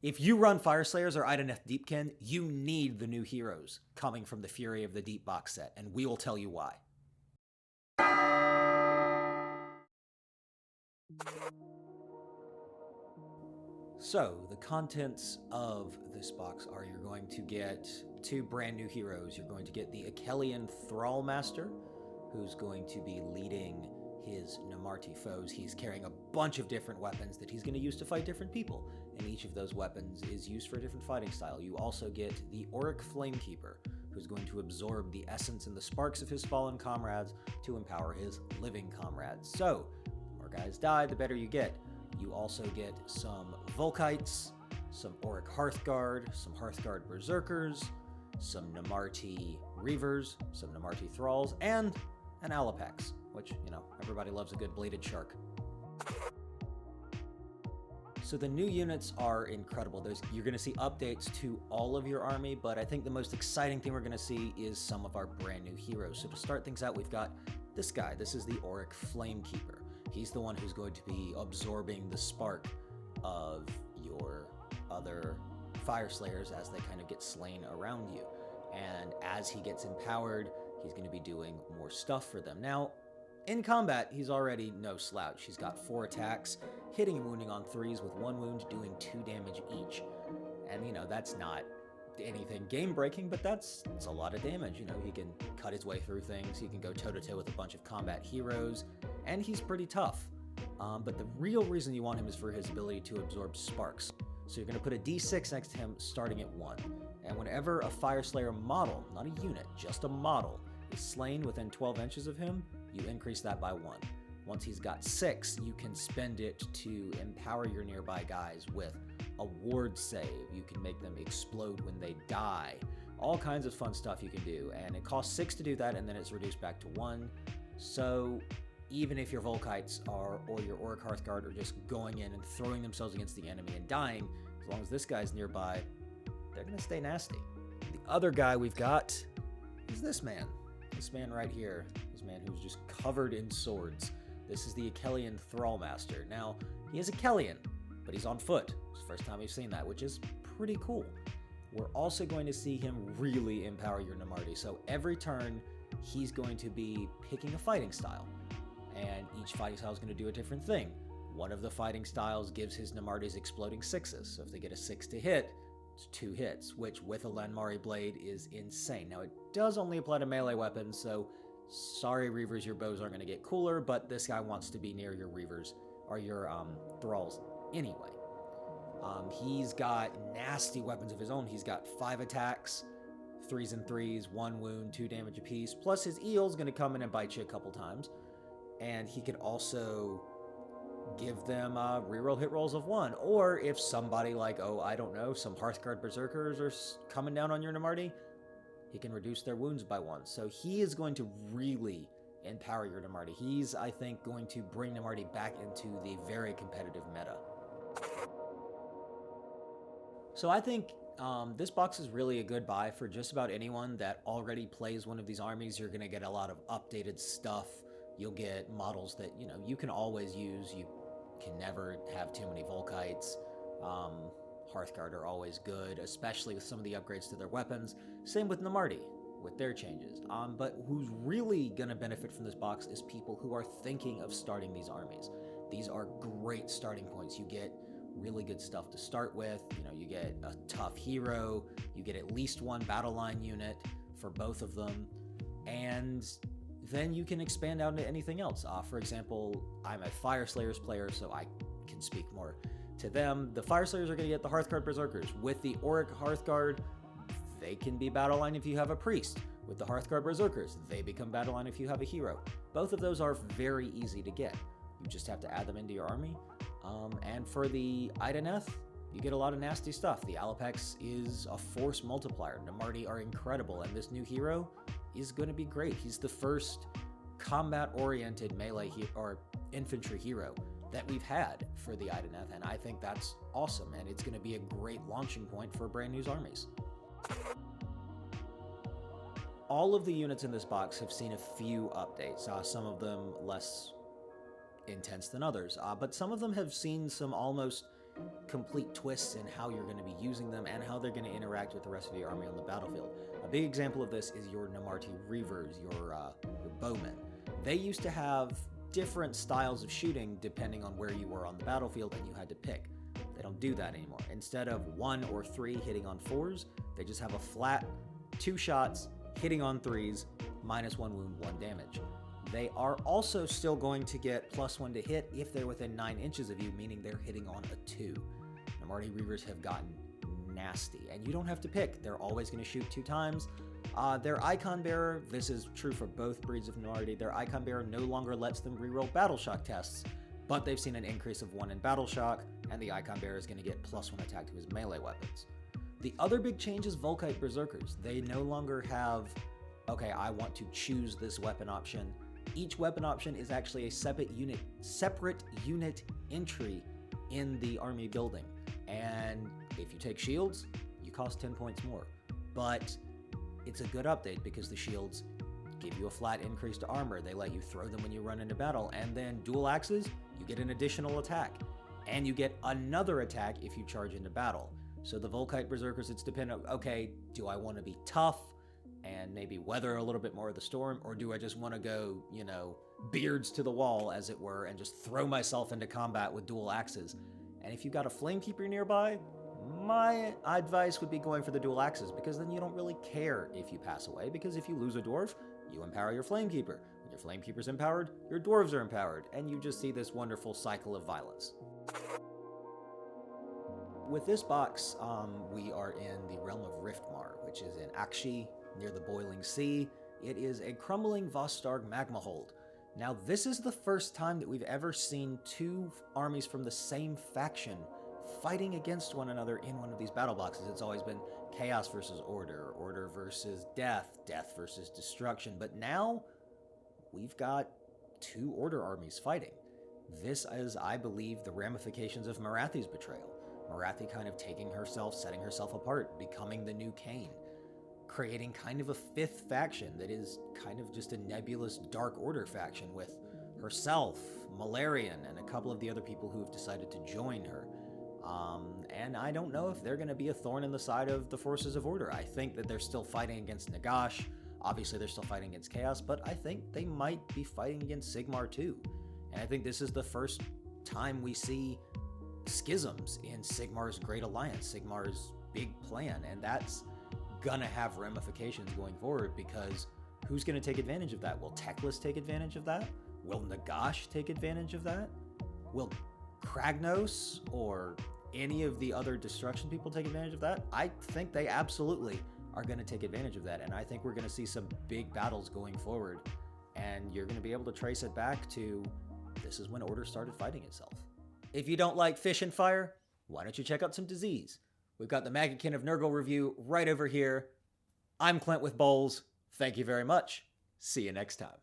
If you run Fyreslayers or Idoneth Deepkin, you need the new heroes coming from the Fury of the Deep box set, and we will tell you why. So, the contents of this box are you're going to get 2 brand new heroes. You're going to get the Achelian Thrallmaster, who's going to be leading his Namarti foes. He's carrying a bunch of different weapons that he's going to use to fight different people, and each of those weapons is used for a different fighting style. You also get the Auric Flamekeeper, who's going to absorb the essence and the sparks of his fallen comrades to empower his living comrades. So, the more guys die, the better you get. You also get some Volkites, some Auric Hearthguard, some Hearthguard Berserkers, some Namarti Reavers, some Namarti Thralls, and an Alapex, which, everybody loves a good bladed shark. So the new units are incredible. You're going to see updates to all of your army, but I think the most exciting thing we're going to see is some of our brand new heroes. So to start things out, we've got this guy. This is the Auric Flamekeeper. He's the one who's going to be absorbing the spark of your other Fyreslayers as they kind of get slain around you. And as he gets empowered, he's going to be doing more stuff for them. Now, in combat, he's already no slouch. He's got 4 attacks, hitting and wounding on 3s with 1 wound, doing 2 damage each. And, that's not anything game-breaking, but that's a lot of damage. He can cut his way through things, he can go toe-to-toe with a bunch of combat heroes, and he's pretty tough. But the real reason you want him is for his ability to absorb sparks. So you're going to put a d6 next to him starting at 1. And whenever a Fyreslayer model, not a unit, just a model, is slain within 12 inches of him, you increase that by 1. Once he's got 6, you can spend it to empower your nearby guys with a ward save. You can make them explode when they die. All kinds of fun stuff you can do, and it costs 6 to do that, and then it's reduced back to 1. So even if your Volkites or your Auric Hearthguard are just going in and throwing themselves against the enemy and dying, as long as this guy's nearby, they're going to stay nasty. The other guy we've got is this man. This man right here. This man who's just covered in swords. This is the Achelian Thrallmaster. Now, he is Achelian, but he's on foot. It's the first time we've seen that, which is pretty cool. We're also going to see him really empower your Namarti. So every turn, he's going to be picking a fighting style. And each fighting style is going to do a different thing. One of the fighting styles gives his Namartis exploding 6s. So if they get a 6 to hit, it's 2 hits, which with a Lanmari Blade is insane. Now, it does only apply to melee weapons, so sorry, Reavers, your bows aren't going to get cooler, but this guy wants to be near your Reavers, or your Thralls anyway. He's got nasty weapons of his own. He's got 5 attacks, 3s and 3s, 1 wound, 2 damage apiece, plus his eel's going to come in and bite you a couple times. And he can also give them reroll hit rolls of 1. Or if somebody like, some Hearthguard Berserkers are coming down on your Namarti, he can reduce their wounds by 1. So he is going to really empower your Namarti. He's, I think, going to bring Namarti back into the very competitive meta. So I think this box is really a good buy for just about anyone that already plays one of these armies. You're going to get a lot of updated stuff. You'll get models that, you can always use. You can never have too many Volkites. Hearthguard are always good, especially with some of the upgrades to their weapons. Same with Namarti, with their changes. But who's really going to benefit from this box is people who are thinking of starting these armies. These are great starting points. You get really good stuff to start with. You get a tough hero. You get at least 1 battle line unit for both of them. And then you can expand out into anything else. For example, I'm a Fyreslayers player, so I can speak more to them. The Fyreslayers are going to get the Hearthguard Berserkers. With the Auric Hearthguard, they can be battle line if you have a priest. With the Hearthguard Berserkers, they become battle line if you have a hero. Both of those are very easy to get. You just have to add them into your army. And for the Idoneth, you get a lot of nasty stuff. The Alapex is a force multiplier. Namarti are incredible, and this new hero is going to be great. He's the first combat-oriented melee or infantry hero that we've had for the Idoneth, and I think that's awesome, and it's going to be a great launching point for brand new armies. All of the units in this box have seen a few updates, some of them less intense than others, but some of them have seen some almost complete twists in how you're going to be using them and how they're going to interact with the rest of your army on the battlefield. A big example of this is your Namarti Reavers, your bowmen. They used to have different styles of shooting depending on where you were on the battlefield, and you had to pick. They don't do that anymore. Instead of 1 or 3 hitting on 4s, they just have a flat 2 shots hitting on 3s, -1 wound, 1 damage. They are also still going to get +1 to hit if they're within 9 inches of you, meaning they're hitting on a 2. Namarti Reavers have gotten nasty, and you don't have to pick. They're always going to shoot 2 times. Their Icon Bearer, this is true for both breeds of Namarti, their Icon Bearer no longer lets them reroll Battle Shock tests, but they've seen an increase of 1 in Battle Shock, and the Icon Bearer is going to get +1 attack to his melee weapons. The other big change is Volkite Berserkers. They no longer have, okay, I want to choose this weapon option. Each weapon option is actually a separate unit entry in the army building. And if you take shields, you cost 10 points more. But it's a good update because the shields give you a flat increase to armor. They let you throw them when you run into battle. And then dual axes, you get an additional attack. And you get another attack if you charge into battle. So the Volkite Berserkers, it's dependent, okay, do I want to be tough and maybe weather a little bit more of the storm, or do I just want to go, you know, beards to the wall, as it were, and just throw myself into combat with dual axes? And if you got a Flamekeeper nearby, my advice would be going for the dual axes, because then you don't really care if you pass away, because if you lose a dwarf, you empower your Flamekeeper. When your Flamekeeper's empowered, your dwarves are empowered, and you just see this wonderful cycle of violence. With this box, we are in the realm of Riftmar, which is in Akshi, near the Boiling Sea. It is a crumbling Vostarg magma hold. Now, this is the first time that we've ever seen 2 armies from the same faction fighting against one another in one of these battle boxes. It's always been chaos versus order, order versus death, death versus destruction. But now, we've got 2 order armies fighting. This is, I believe, the ramifications of Marathi's betrayal. Marathi kind of taking herself, setting herself apart, becoming the new Cain, creating kind of a 5th faction that is kind of just a nebulous Dark Order faction with herself, Malarian, and a couple of the other people who have decided to join her. And I don't know if they're going to be a thorn in the side of the forces of order. I think that they're still fighting against Nagash. Obviously, they're still fighting against Chaos, but I think they might be fighting against Sigmar too. And I think this is the first time we see schisms in Sigmar's Great Alliance, Sigmar's big plan, and that's gonna have ramifications going forward, because who's gonna take advantage of that? Will Teclis take advantage of that? Will Nagash take advantage of that? Will Kragnos or any of the other destruction people take advantage of that? I think they absolutely are gonna take advantage of that, and I think we're gonna see some big battles going forward, and you're gonna be able to trace it back to this is when Order started fighting itself. If you don't like fish and fire, why don't you check out some disease? We've got the Maggotkin of Nurgle review right over here. I'm Clint with Bowles. Thank you very much. See you next time.